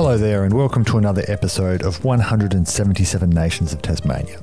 Hello there and welcome to another episode of 177 Nations of Tasmania.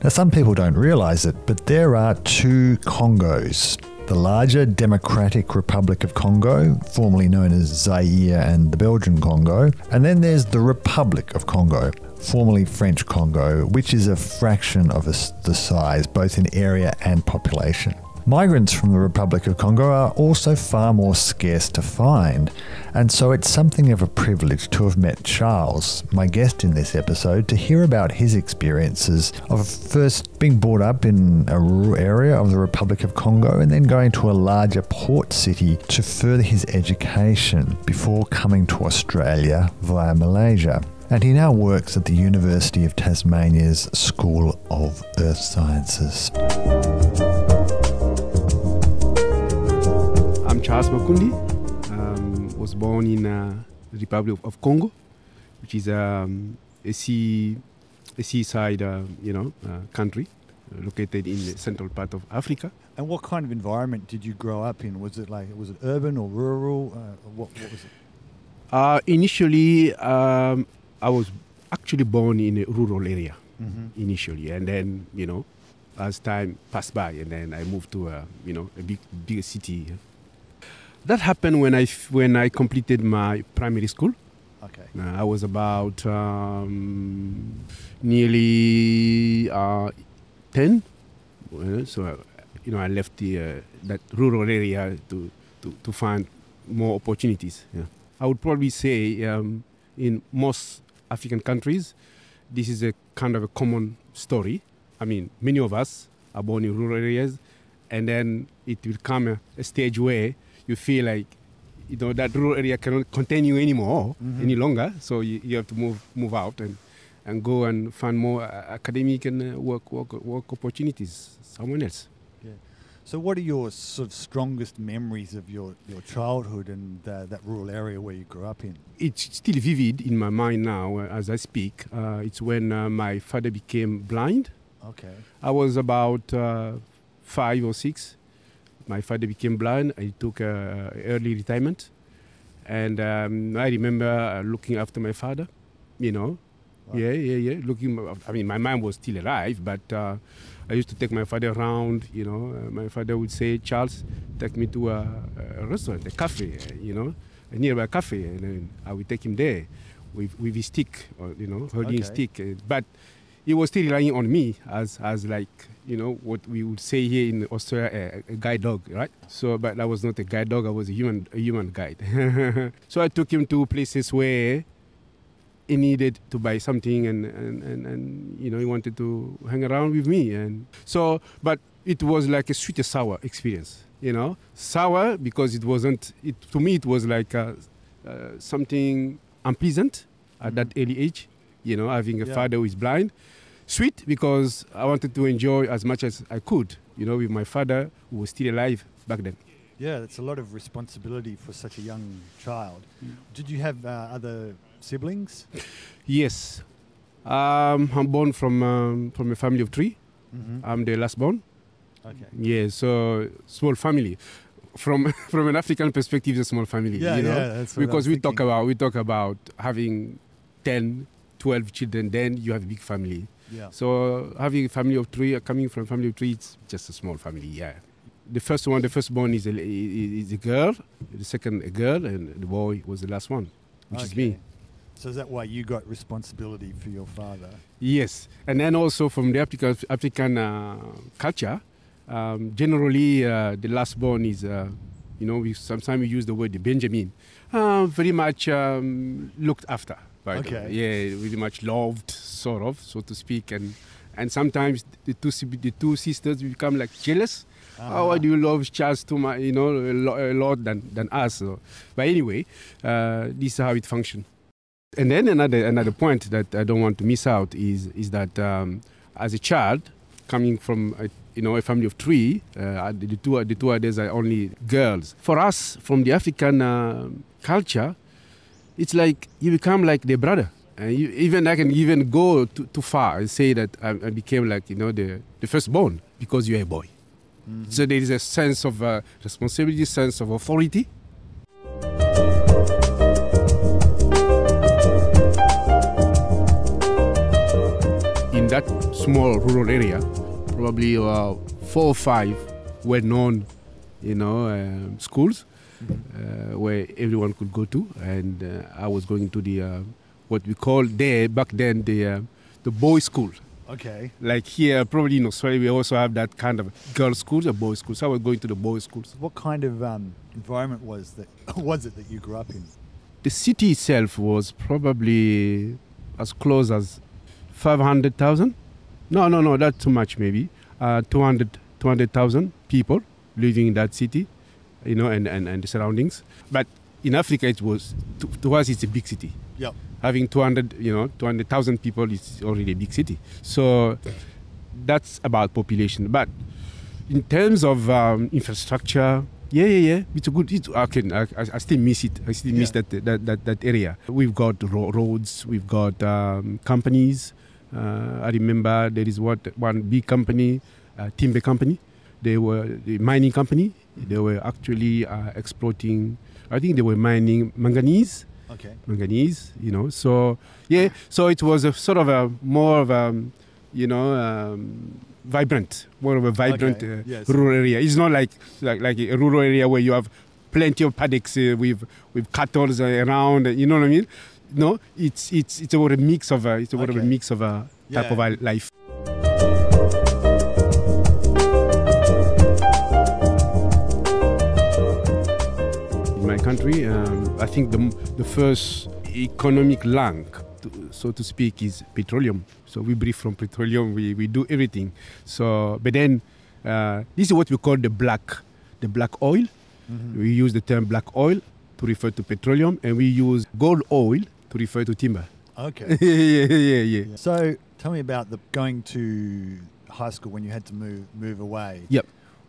Now some people don't realise it, but there are two Congos. The larger Democratic Republic of Congo, formerly known as Zaire and the Belgian Congo, and then there's the Republic of Congo, formerly French Congo, which is a fraction of the size, both in area and population. Migrants from the Republic of Congo are also far more scarce to find, and so it's something of a privilege to have met Charles, my guest in this episode, to hear about his experiences of first being brought up in a rural area of the Republic of Congo and then going to a larger port city to further his education before coming to Australia via Malaysia. And he now works at the University of Tasmania's School of Earth Sciences. I'm Charles Makundi. Was born in the Republic of Congo, which is a seaside, country located in the central part of Africa. And what kind of environment did you grow up in? Was it urban or rural? What was it? Initially, I was actually born in a rural area initially, and then as time passed by, and then I moved to a bigger city. That happened when I completed my primary school. Okay. I was about nearly 10. So I left that rural area to find more opportunities. Yeah. I would probably say in most African countries, this is a kind of a common story. I mean, many of us are born in rural areas, and then it will come a stage where you feel like that rural area cannot contain you anymore, any longer. So you have to move out and go and find more academic and work opportunities somewhere else. Yeah. So what are your sort of strongest memories of your childhood and that rural area where you grew up in? It's still vivid in my mind now as I speak. It's when my father became blind. Okay. I was about 5 or 6. My father became blind. I took early retirement. And I remember looking after my father, Wow. Yeah. My mom was still alive, but I used to take my father around, My father would say, Charles, take me to a restaurant, a cafe, a nearby cafe. And then I would take him there with his stick, holding his stick. But he was still relying on me as what we would say here in Australia, a guide dog, right? So, but I was not a guide dog, I was a human guide. So I took him to places where he needed to buy something and he wanted to hang around with me. And so, but it was like a sweet and sour experience, Sour because to me it was like something unpleasant at that early age, having a father who is blind. Sweet because I wanted to enjoy as much as I could, with my father who was still alive back then. Yeah, that's a lot of responsibility for such a young child. Did you have other siblings? Yes. I'm born from a family of 3. I'm the last born. Okay. Yeah, so small family. From an African perspective, it's a small family. Yeah, that's what because I we was talk about having 10, 12 children, then you have a big family. Yeah. So having a family of 3, coming from a family of 3, it's just a small family. Yeah. The firstborn is a girl. The second a girl, and the boy was the last one, which is me. So is that why you got responsibility for your father? Yes, and then also from the African culture, generally the last born is sometimes we use the word the Benjamin, very much looked after. Okay. Yeah, really much loved, sort of, so to speak, and sometimes the two sisters become like jealous. Oh, why do you love Charles too much, a lot than us? So, but anyway, this is how it functions. And then another point that I don't want to miss out is that as a child coming from a family of 3, the two others are only girls. For us, from the African culture, it's like you become like their brother. And I can even go too far and say that I became like the firstborn because you're a boy. So there is a sense of responsibility, sense of authority. in that small rural area, probably 4 or 5 well-known, schools where everyone could go to, and I was going to the what we called there back then the boys' school. Okay. Like here, probably in Australia, we also have that kind of girls' schools or boys' schools. So I was going to the boys' schools. What kind of environment was it that you grew up in? The city itself was probably as close as 500,000. No, that's too much maybe. 200,000 people living in that city, and the surroundings. But in Africa, it was, to us, it's a big city. Yep. Having 200,000 people is already a big city. So that's about population. But in terms of infrastructure, it's a good. I still miss it. I still miss that area. We've got roads. We've got companies. I remember there is one big company, timber company. They were the mining company. They were actually exploiting. I think they were mining manganese. Okay. Manganese, So it was a sort of a more of a, vibrant, rural area. It's not like a rural area where you have plenty of paddocks with cattle around. You know what I mean? No, it's about a mix of a type of life. Country, I think the first economic link, so to speak, is petroleum. So we breathe from petroleum. We do everything. So, but then this is what we call the black oil. Mm-hmm. We use the term black oil to refer to petroleum, and we use gold oil to refer to timber. Okay. Yeah. So tell me about going to high school when you had to move away. Yep.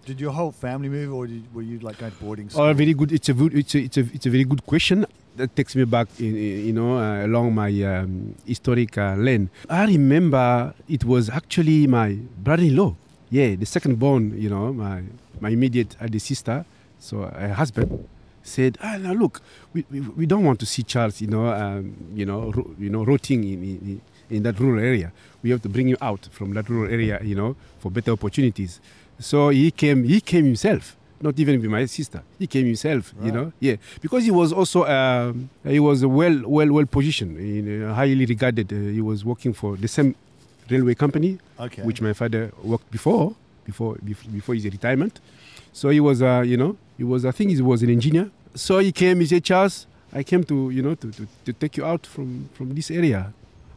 Did your whole family move, or were you like going to boarding school? Oh, very good. It's a very good question. That takes me back, along my historic lane. I remember it was actually my brother-in-law. Yeah, the second born. My immediate sister. So her husband said, now look, we don't want to see Charles, rotting in that rural area. We have to bring you out from that rural area, for better opportunities. So he came himself, not even with my sister. He came himself, right. because he was also he was well positioned, highly regarded. He was working for the same railway company, which my father worked before his retirement. So he was, I think he was an engineer. So he came. He said, Charles, I came to take you out from this area.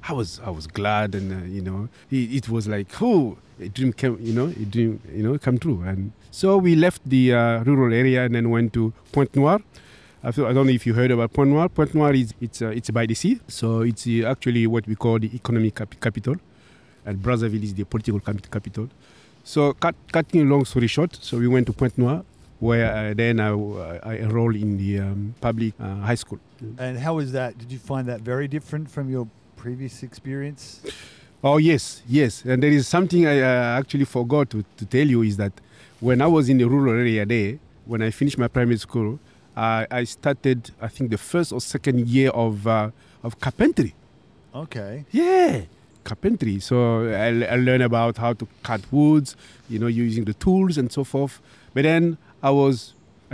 I was glad, and it was like, a dream came, come true. And so we left the rural area and then went to Pointe Noire. I don't know if you heard about Pointe Noire. Pointe Noire it's by the sea, so it's actually what we call the economic capital, and Brazzaville is the political capital. So cutting a long story short, so we went to Pointe Noire, where then I enrolled in the public high school. And how was that? Did you find that very different from your previous experience? Oh, yes. And there is something I actually forgot to tell you, is that when I was in the rural area there, when I finished my primary school, I started, I think, the first or second year of carpentry. Okay. Yeah, carpentry. So I learned about how to cut woods, using the tools and so forth. But then I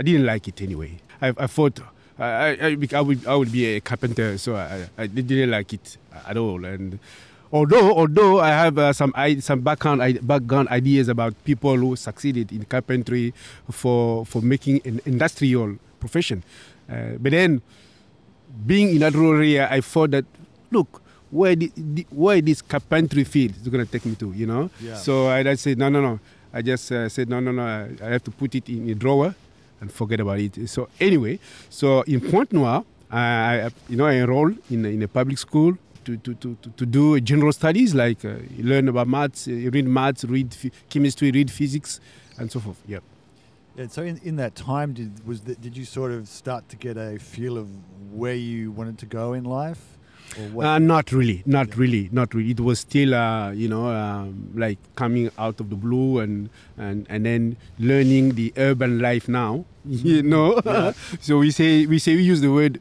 didn't like it anyway. I thought I would be a carpenter, so I didn't like it at all. And although I have some background ideas about people who succeeded in carpentry for making an industrial profession, but then being in that rural area, I thought that, look, where this carpentry field is going to take me to, Yeah. So I said no. I just said no. I have to put it in a drawer and forget about it. So anyway, in Pointe Noire, I enrolled in a public school to do general studies, like learn about maths, read chemistry, read physics, and so forth. Yeah. And so in that time, did you sort of start to get a feel of where you wanted to go in life? Or what? Not really. It was still, like coming out of the blue and then learning the urban life now, Yeah. So we use the word,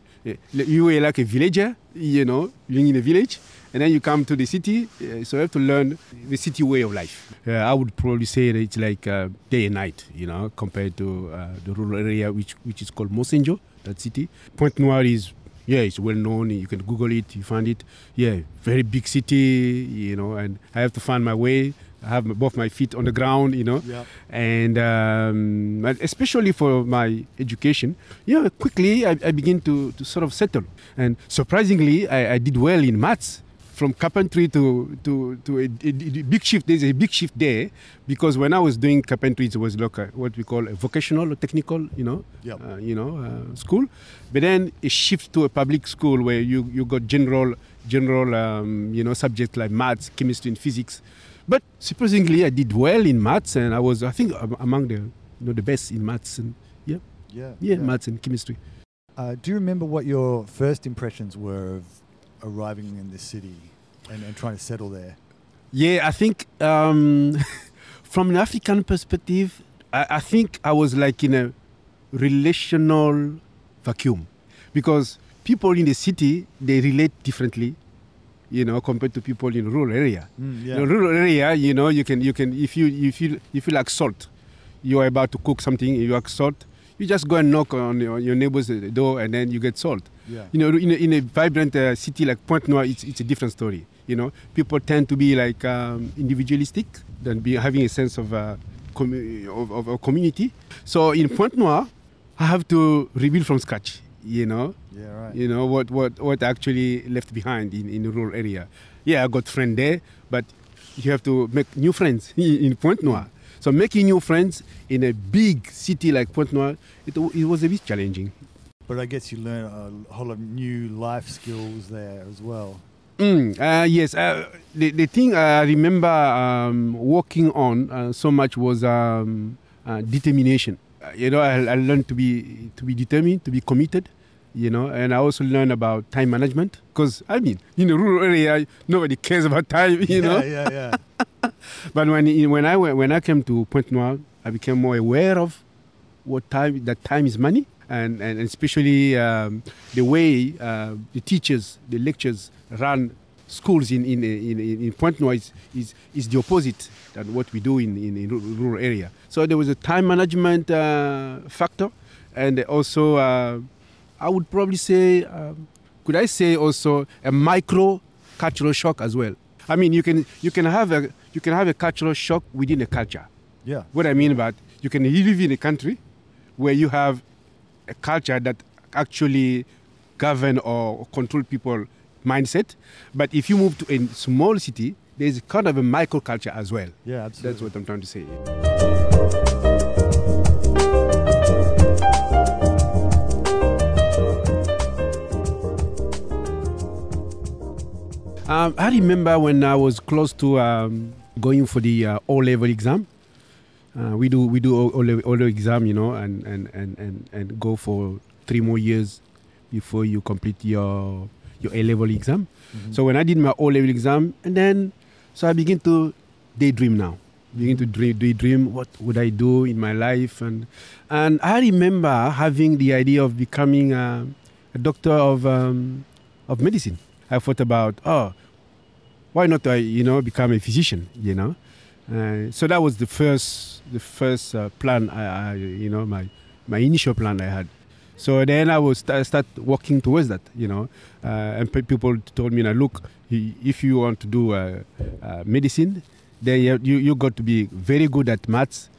you were like a villager, living in a village, and then you come to the city, so you have to learn the city way of life. I would probably say that it's like day and night, compared to the rural area, which is called Mosenjo, that city. Pointe Noire is, it's well known. You can Google it, you find it. Yeah, very big city, and I have to find my way. I have both my feet on the ground, Yeah. and especially for my education, quickly I begin to sort of settle. And surprisingly, I did well in maths. From carpentry to a big shift. There's a big shift there, because when I was doing carpentry, it was like what we call a vocational or technical, Yep. school. But then a shift to a public school where you got general subjects like maths, chemistry, and physics. But surprisingly, I did well in maths, and I was, I think, among the best in maths and maths and chemistry. Do you remember what your first impressions were of arriving in this city and trying to settle there? Yeah, I think from an African perspective, I think I was like in a relational vacuum, because people in the city, they relate differently, compared to people in the rural area. Yeah. In the rural area, you can if you like salt, you are about to cook something, you like salt, you just go and knock on your neighbor's door, and then you get salt. Yeah. In a vibrant city like Pointe Noire, it's a different story. People tend to be like individualistic than having a sense of a community. So in Pointe Noire, I have to rebuild from scratch. Yeah, right. What actually left behind in the rural area. Yeah, I got friends there, but you have to make new friends in Pointe Noire. So making new friends in a big city like Pointe Noire, it was a bit challenging. But I guess you learn a whole lot of new life skills there as well. Yes. The thing I remember working on so much was determination. I learned to be determined, to be committed. And I also learned about time management, because in the rural area, nobody cares about time. Yeah. But when I came to Pointe Noire, I became more aware of that time is money. And especially the way the teachers, the lecturers run schools in Pointe Noire is the opposite than what we do in rural area. So there was a time management factor, and also I would probably say, could I say also a micro cultural shock as well. You can have a cultural shock within a culture. Yeah. What I mean about, you can live in a country where you have a culture that actually govern or control people mindset, but if you move to a small city, there's kind of a microculture as well. Yeah, absolutely. That's what I'm trying to say. I remember when I was close to going for the O-level exam. We do O-level exam, and go for 3 more years before you complete your A-level exam. Mm-hmm. So when I did my O-level exam, and then so I begin to daydream now. Begin to daydream, what would I do in my life, and I remember having the idea of becoming a doctor of medicine. I thought about, why not become a physician, so that was the first plan. My initial plan I had. So then I would start working towards that, and people told me, look, if you want to do medicine, then you got to be very good at maths,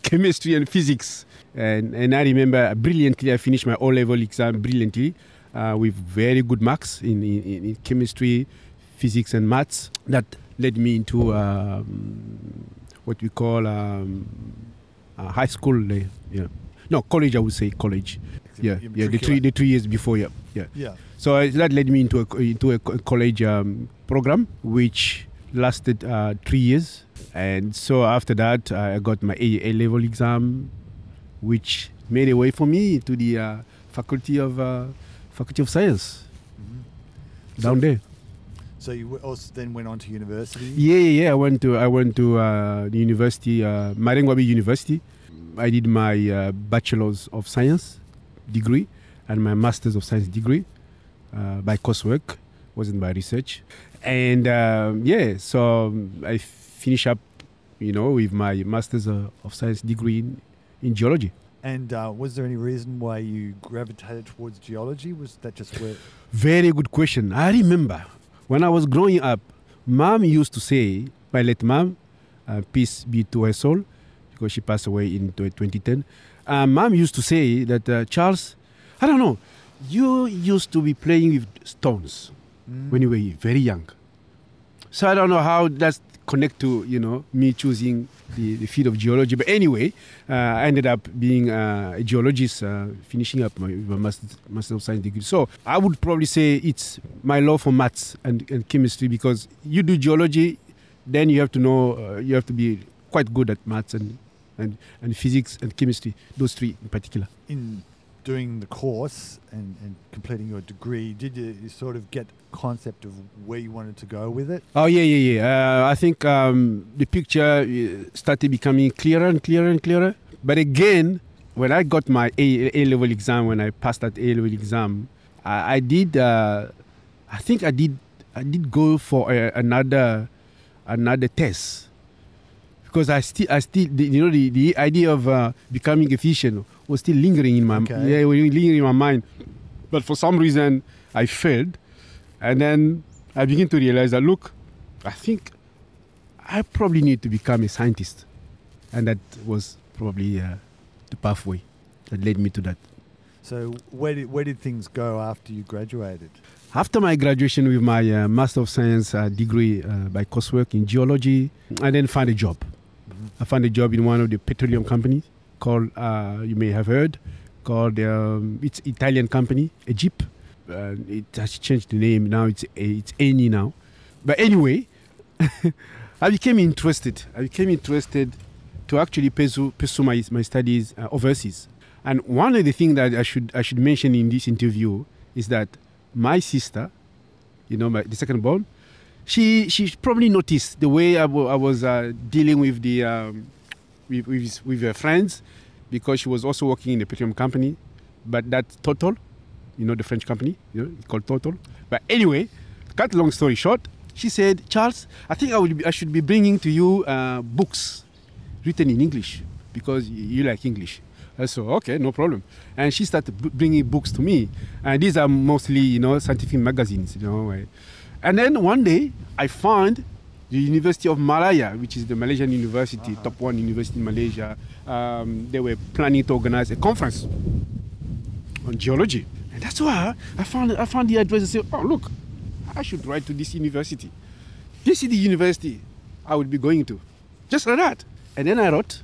chemistry, and physics. And I remember brilliantly, I finished my O-level exam brilliantly with very good marks in chemistry, physics, and maths. That led me into what we call high school. No, college. I would say college. Yeah. The 3 years before. Yeah. So that led me into a college program, which lasted 3 years. And so after that, I got my A-level exam, which made a way for me to the Faculty of Science down there. So you also then went on to university? Yeah. I went to the university, Marengwabi University. I did my Bachelor's of Science degree and my Master's of Science degree by coursework. wasn't my research. And so I finish up, with my Masters of Science degree in geology. And was there any reason why you gravitated towards geology? Was that just where? Very good question. I remember when I was growing up, Mom used to say, my late mom, peace be to her soul, because she passed away in 2010. Mom used to say that, Charles, I don't know, you used to be playing with stones when you were very young. So I don't know how that's connect to, me choosing the field of geology. But anyway, I ended up being a geologist, finishing up my Master of Science degree. So I would probably say it's my love for maths and chemistry, because you do geology, then you have to know, you have to be quite good at maths and physics and chemistry, those three in particular. In doing the course and completing your degree, did you sort of get concept of where you wanted to go with it? Oh, yeah. I think the picture started becoming clearer and clearer and clearer. But again, when I got my A-level exam, when I passed that A-level exam, I did go for another test. Because I still the idea of becoming a physician was still lingering in my mind. But for some reason, I failed. And then I began to realize that, look, I think I probably need to become a scientist. And that was probably the pathway that led me to that. So where did things go after you graduated? After my graduation with my Master of Science degree by coursework in geology, I then found a job. I found a job in one of the petroleum companies called, you may have heard, called, it's Italian company, Egypt. It has changed the name now. It's Eni now. But anyway, I became interested to actually pursue my studies overseas. And one of the things that I should mention in this interview is that my sister, the second born, she probably noticed the way I was dealing with with her friends, because she was also working in the petroleum company, but that's Total. The French company, it's called Total. But anyway, cut long story short, she said, Charles, I think I should be bringing to you books written in English, because you like English. I said, okay, no problem. And she started bringing books to me. And these are mostly, scientific magazines, And then one day, I found the University of Malaya, which is the Malaysian university, top one university in Malaysia. They were planning to organize a conference on geology. And that's why I found the address and said, oh, look, I should write to this university. This is the university I would be going to. Just like that. And then I wrote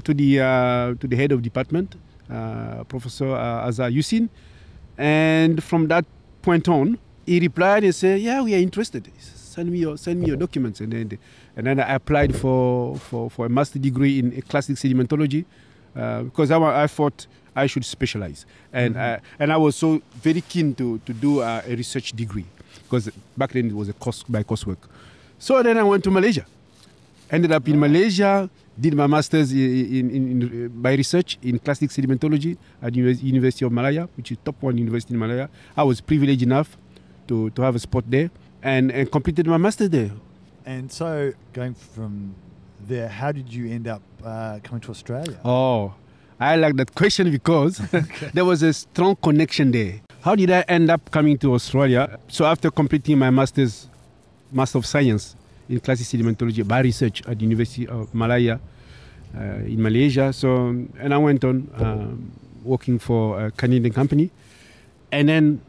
to the head of department, Professor Azhar Yusin. And from that point on, he replied and said, yeah, we are interested. Send me your documents. And then I applied for a master's degree in classic sedimentology, because I thought I should specialize. And I was so very keen to do a research degree, because back then it was by coursework. So then I went to Malaysia. Ended up in Malaysia, did my master's by research in classic sedimentology at the University of Malaya, which is top one university in Malaya. I was privileged enough to have a spot there and completed my master's there. And so going from there, how did you end up coming to Australia? Oh, I like that question because there was a strong connection there. How did I end up coming to Australia? So after completing my Master of Science in classic sedimentology by research at the University of Malaya in Malaysia, and I went on working for a Canadian company. And then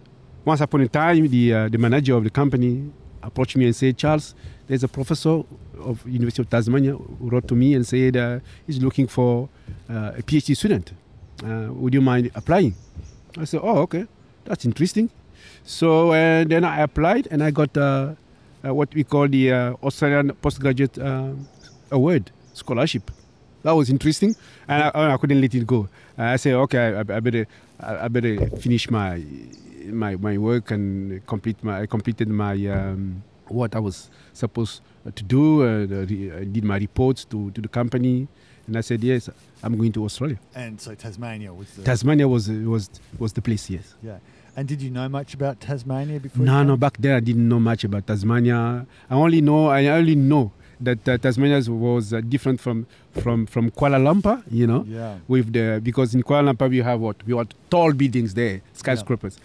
once upon a time, the manager of the company approached me and said, Charles, there's a professor of University of Tasmania who wrote to me and said he's looking for a PhD student. Would you mind applying? I said, oh, okay, that's interesting. So then I applied and I got what we call the Australian Postgraduate Award Scholarship. That was interesting, and I couldn't let it go. I said, okay, I better finish my work and I completed my what I was supposed to do. I did my reports to the company, and I said, yes, I'm going to Australia. And so Tasmania was the place, yes. Yeah. And did you know much about Tasmania before? No, back then I didn't know much about Tasmania. I only know that Tasmania was different from Kuala Lumpur, you know. Yeah. Because in Kuala Lumpur we have tall buildings there, skyscrapers,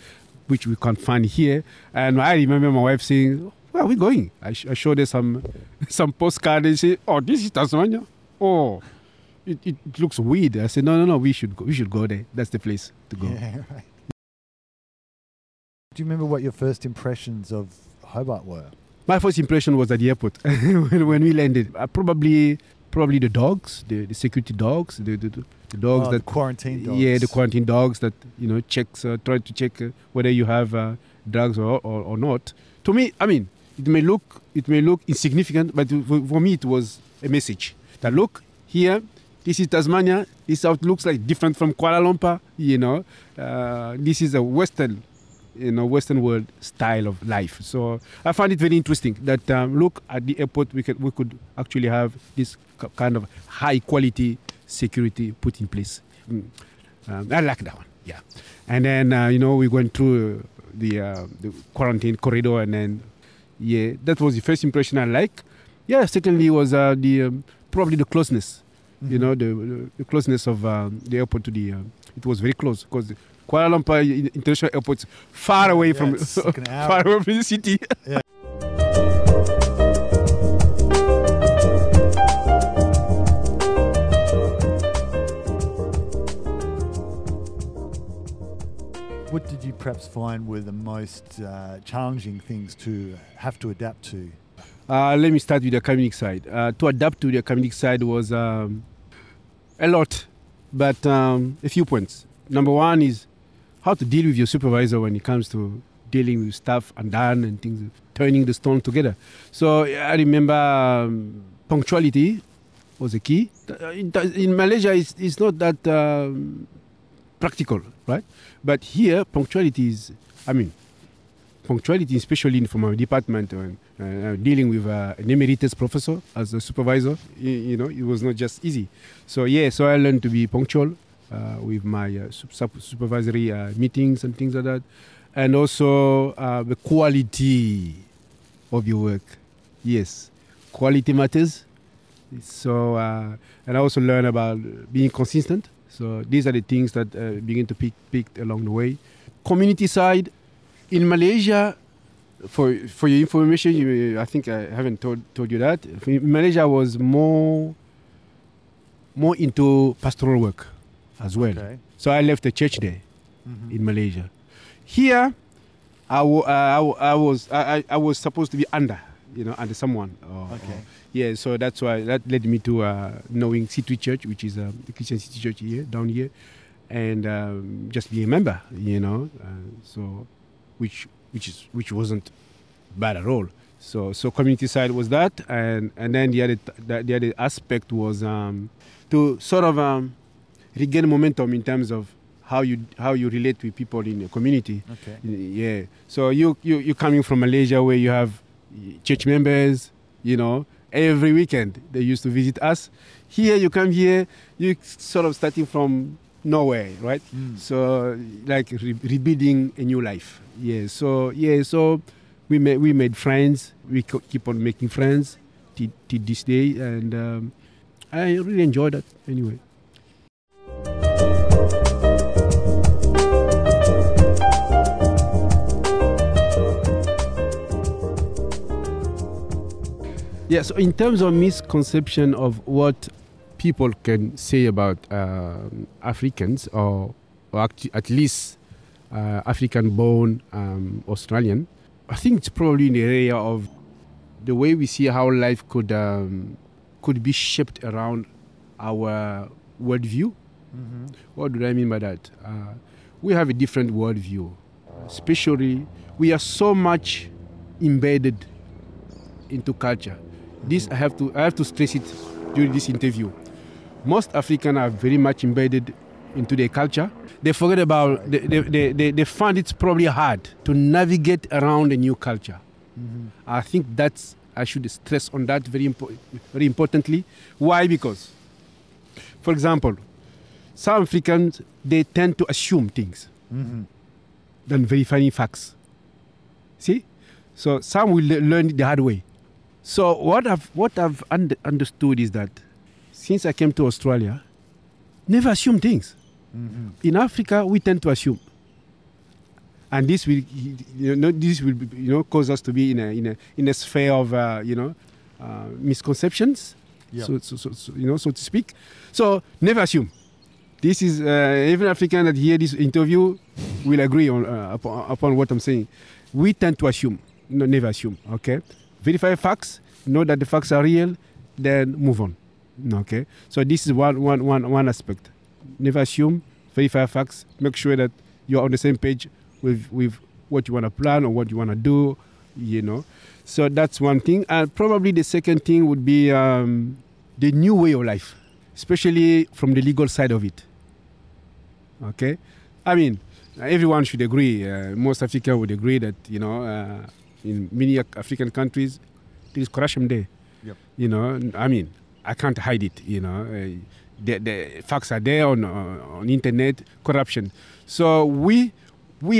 which we can't find here. And I remember my wife saying, "Where are we going?" I showed her some postcard and she said, "Oh, this is Tasmania. Oh, it looks weird." I said, No, we should go there. That's the place to go. Yeah, right. Do you remember what your first impressions of Hobart were? My first impression was at the airport when we landed. Probably the dogs, the security dogs, the dogs the quarantine dogs. Yeah, the quarantine dogs that try to check whether you have drugs or not. To me, I mean, it may look insignificant, but for me it was a message that look here. This is Tasmania. This how it looks like, different from Kuala Lumpur. This is a Western world style of life. So I found it very interesting that look at the airport, we could actually have this kind of high quality security put in place. I like that one. Yeah, and then we went through the quarantine corridor, and then that was the first impression I like. Yeah, secondly was probably the closeness. Mm-hmm. The closeness of the airport to the. It was very close because Kuala Lumpur International Airport far away from far away from the city. Yeah. What did you perhaps find were the most challenging things to have to adapt to? Let me start with the academic side. To adapt to the academic side was a lot, but a few points. Number one is how to deal with your supervisor when it comes to dealing with stuff undone and things, turning the stone together. So I remember punctuality was a key. In Malaysia, it's not that practical, right? But here, punctuality, especially from our department, dealing with an emeritus professor as a supervisor, it was not just easy. So I learned to be punctual with my supervisory meetings and things like that. And also the quality of your work. Yes, quality matters. So, and I also learned about being consistent. So these are the things that begin to pick along the way. Community side, in Malaysia, for your information, I think I haven't told you that. Malaysia was more into pastoral work as well. Okay. So I left the church there in Malaysia. Here, I was supposed to be under someone. Okay. So that's why that led me to knowing City Church, which is the Christian City Church here, down here, and just be a member. So which wasn't bad at all. So community side was that, and then the other aspect was to sort of regain momentum in terms of how you relate with people in the community. Okay. Yeah. So you coming from Malaysia where you have church members, every weekend they used to visit us. Here you come here, you sort of starting from nowhere, right? So like rebuilding a new life. So we made friends. We keep on making friends till this day, and I really enjoyed that anyway. Yeah, so in terms of misconception of what people can say about Africans, or at least African-born Australian, I think it's probably in the area of the way we see how life could be shaped around our worldview. Mm-hmm. What do I mean by that? We have a different worldview. Especially, we are so much embedded into culture. This I have to stress it during this interview. Most Africans are very much embedded into their culture. They forget about they find it's probably hard to navigate around a new culture. Mm-hmm. I think I should stress on that very importantly. Why? Because, for example, some Africans, they tend to assume things. Mm-hmm. than verifying facts. See? So some will learn it the hard way. So what I've understood is that since I came to Australia, never assume things. Mm-hmm. In Africa, we tend to assume, and this will cause us to be in a sphere of misconceptions, yep. so to speak. So never assume. This is even African that hear this interview will agree on upon what I'm saying. We tend to assume, never assume. Okay, verify facts, know that the facts are real, then move on. Okay, so this is one aspect. Never assume, verify facts, make sure that you're on the same page with what you want to plan or what you want to do, So that's one thing. And probably the second thing would be the new way of life, especially from the legal side of it. Okay? I mean, everyone should agree, most Africans would agree that, in many African countries, there is corruption there. Yep. I mean, I can't hide it, the facts are there on internet, corruption. So we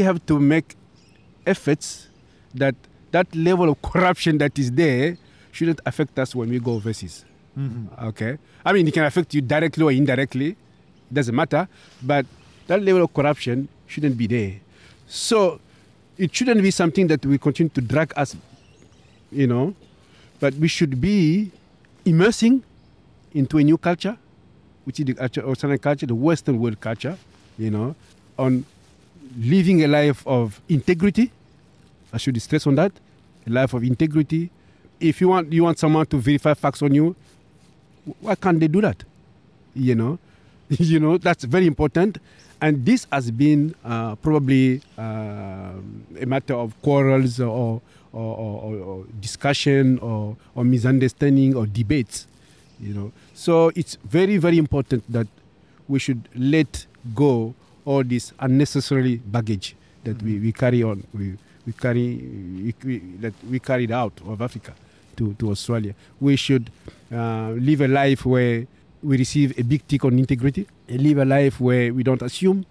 have to make efforts that level of corruption that is there shouldn't affect us when we go overseas. Mm-hmm. Okay? I mean, it can affect you directly or indirectly. It doesn't matter. But that level of corruption shouldn't be there. So it shouldn't be something that we continue to drag us, But we should be immersing into a new culture, which is the Australian culture, the Western world culture, on living a life of integrity. I should stress on that, a life of integrity. If you want someone to verify facts on you, why can't they do that? That's very important. And this has been probably a matter of quarrels or discussion or misunderstanding or debates. So it's very, very important that we should let go all this unnecessary baggage that mm-hmm. we carry on. We carried out of Africa to Australia. We should live a life where we receive a big tick on integrity. Live a life where we don't assume.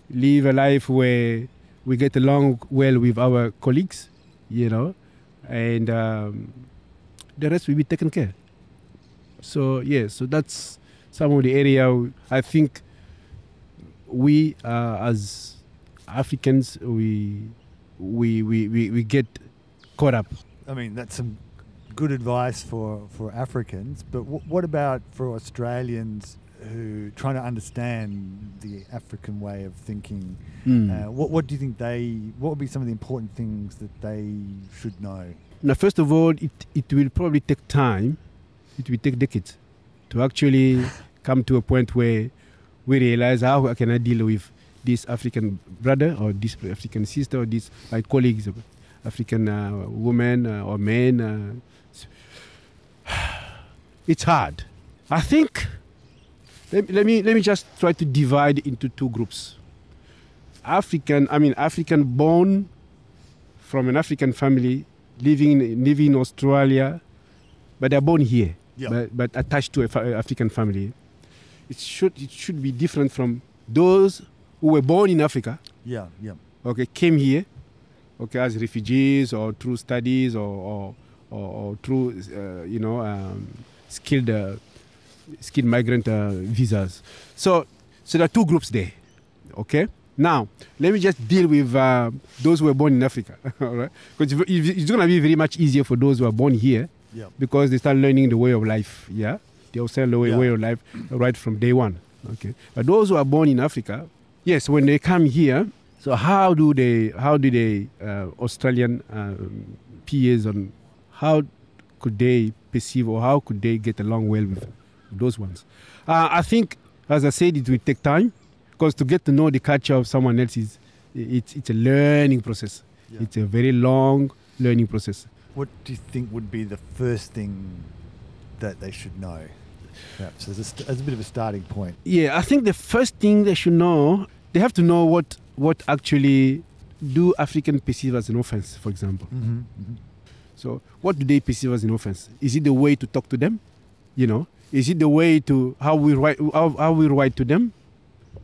Live a life where we get along well with our colleagues, and the rest will be taken care. So so that's some of the area I think we as Africans we get caught up. I mean, that's some good advice for Africans, but what about for Australians who trying to understand the African way of thinking? What do you think what would be some of the important things that they should know? Now, first of all, it will probably take time. It will take decades to actually come to a point where we realize how can I deal with this African brother or this African sister or this my colleagues, African women or men. It's hard. I think. Let me just try to divide into two groups. African born from an African family, living in Australia, but they're born here, yep. but attached to an African family. It should be different from those who were born in Africa. Yeah. Okay, came here, okay, as refugees or through studies or through skilled migrant visas. So there are two groups there. Okay. Now let me just deal with those who were born in Africa. All right, because it's going to be very much easier for those who are born here, because they start learning the way of life. Yeah, they will learn the way of life right from day one. Okay, but those who are born in Africa, yes, when they come here, so how do they Australian peers on how could they perceive or how could they get along well with those ones? I think, as I said, it will take time, because to get to know the culture of someone else it's a learning process. Yeah. It's a very long learning process. What do you think would be the first thing that they should know, perhaps as a bit of a starting point? Yeah, I think the first thing they should know, they have to know what actually do Africans perceive as an offense, for example. Mm-hmm. Mm-hmm. So what do they perceive as an offense? Is it the way to talk to them? Is it the way to how we write to them?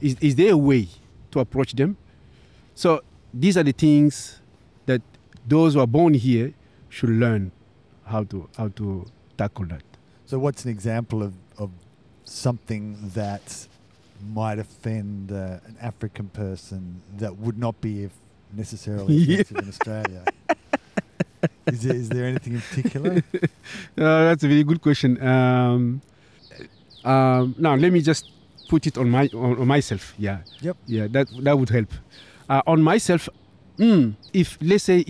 Is there a way to approach them? So these are the things that those who are born here should learn how to tackle that. So what's an example of something that might offend an African person that would not be necessarily offensive in Australia? Is there anything in particular? That's a very good question. Now let me just put it on myself. Yeah. Yep. Yeah, that would help. On myself, if let's say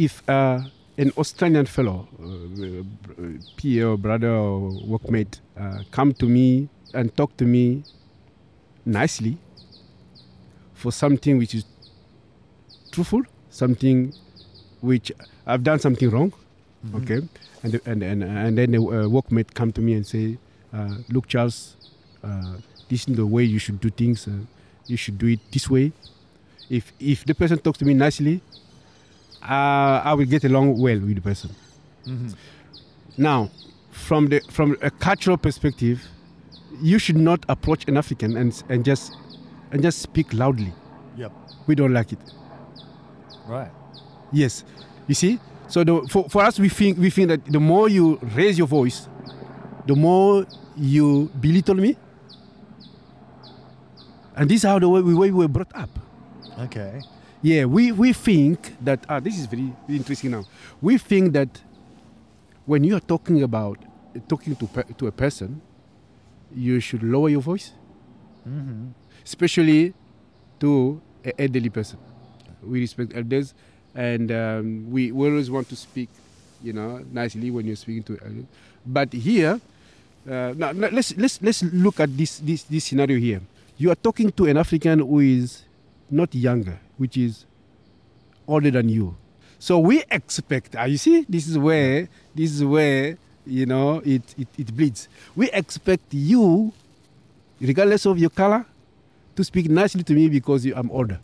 an Australian fellow, peer or brother or workmate, come to me and talk to me nicely for something which is truthful, something which I've done something wrong, okay, and then the workmate come to me and say, look, Charles, this is the way you should do things. You should do it this way. If the person talks to me nicely, I will get along well with the person. Now, from a cultural perspective, you should not approach an African and just speak loudly. Yep. We don't like it. Right. Yes. You see? So for us, we think that the more you raise your voice, the more you belittle me. And this is how the way we were brought up. Okay. Yeah, we think that, this is very, very interesting now. We think that when you are talking to a person, you should lower your voice, especially to an elderly person. We respect elders, and we always want to speak, nicely when you're speaking to elders. But here, now let's look at this scenario here. You are talking to an African who is not younger, which is older than you. So we expect, you see, this is where it bleeds. We expect you, regardless of your color, to speak nicely to me because I'm older.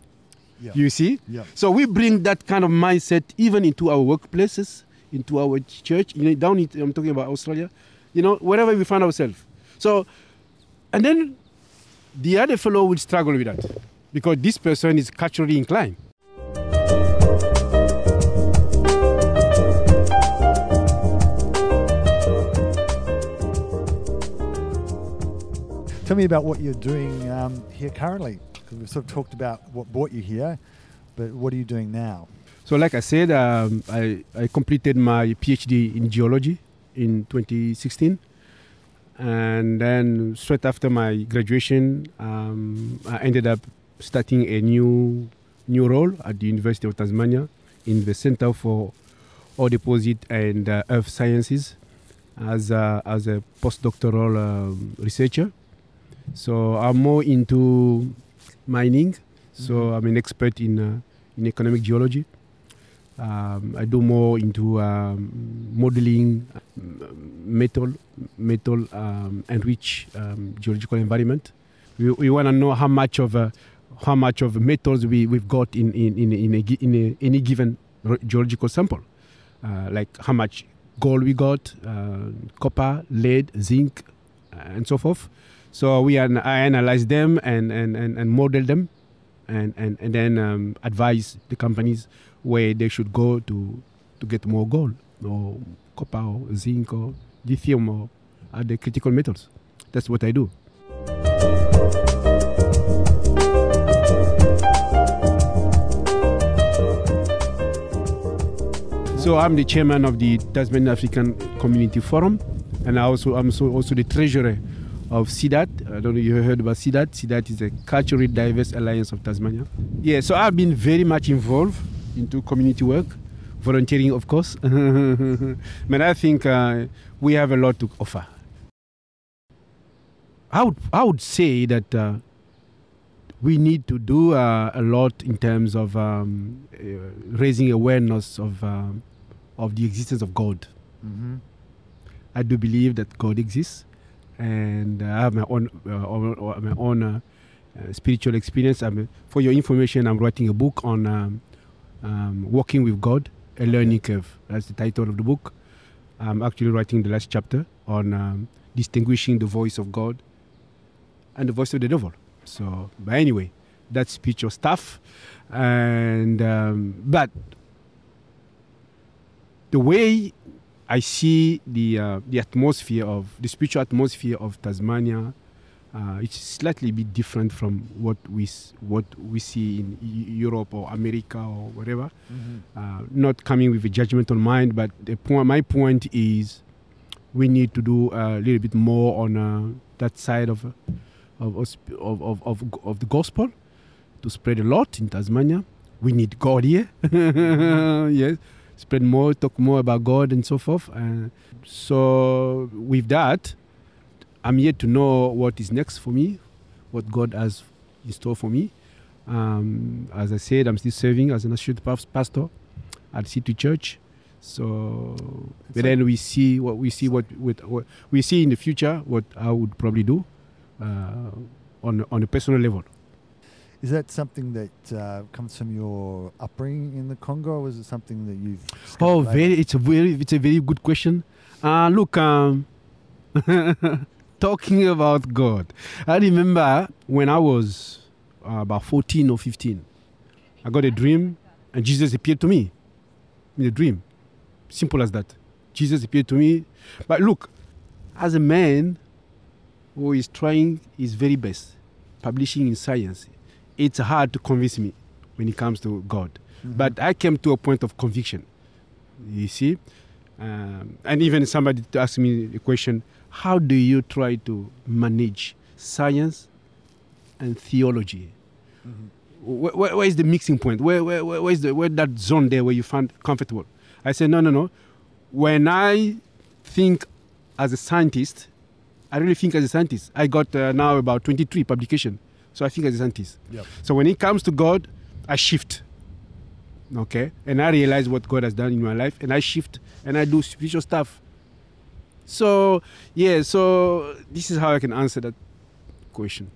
Yeah. You see? Yeah. So we bring that kind of mindset even into our workplaces, into our church, I'm talking about Australia, wherever we find ourselves. So, and then the other fellow will struggle with that because this person is culturally inclined. Tell me about what you're doing here currently, because we've sort of talked about what brought you here, but what are you doing now? So like I said, I completed my PhD in geology in 2016. And then straight after my graduation, I ended up starting a new role at the University of Tasmania in the Center for Ore Deposit and Earth Sciences as a postdoctoral researcher. So I'm more into mining. So I'm an expert in economic geology. I do more into modeling metal enriched geological environment. We want to know how much of metals we've got in any given geological sample, like how much gold we got, copper, lead, zinc, and so forth. So I analyze them and model them, and then advise the companies where they should go to get more gold or copper or zinc or lithium or other critical metals. That's what I do. So I'm the chairman of the Tasmanian African Community Forum, and I'm also the treasurer of CDAT. I don't know if you heard about CDAT. CDAT is a culturally diverse alliance of Tasmania. Yeah, so I've been very much involved into community work, volunteering, of course. But I think we have a lot to offer. I would say that we need to do a lot in terms of raising awareness of the existence of God. I do believe that God exists, and I have my own spiritual experience. For your information, I'm writing a book on Walking with God, a Learning Curve. That's the title of the book. I'm actually writing the last chapter on distinguishing the voice of God and the voice of the devil. So, but anyway, that spiritual stuff, and but the way I see the atmosphere of the spiritual atmosphere of Tasmania, it's slightly bit different from what we see in Europe or America or whatever. Not coming with a judgmental mind, but my point is, we need to do a little bit more on that side of the gospel to spread a lot in Tasmania. We need God here. Yes, spread more, talk more about God and so forth. So with that, I'm yet to know what is next for me, what God has in store for me. As I said, I'm still serving as an associate pastor at City Church. So, but then we see what we see in the future, what I would probably do on a personal level. Is that something that comes from your upbringing in the Congo, or is it something that you've? Oh, it's a very good question. Look, talking about God, I remember when I was about 14 or 15, I got a dream, and Jesus appeared to me in a dream. Simple as that. Jesus appeared to me. But look, as a man who is trying his very best, publishing in science, it's hard to convince me when it comes to God. But I came to a point of conviction, you see. And even somebody asked me the question, how do you try to manage science and theology? Where is the mixing point? Where is that zone there where you find comfortable? I said, no. When I think as a scientist, I really think as a scientist. I got now about 23 publications. So I think as a scientist. Yep. So when it comes to God, I shift. Okay? And I realize what God has done in my life. And I shift and I do spiritual stuff. So, yeah, so this is how I can answer that question.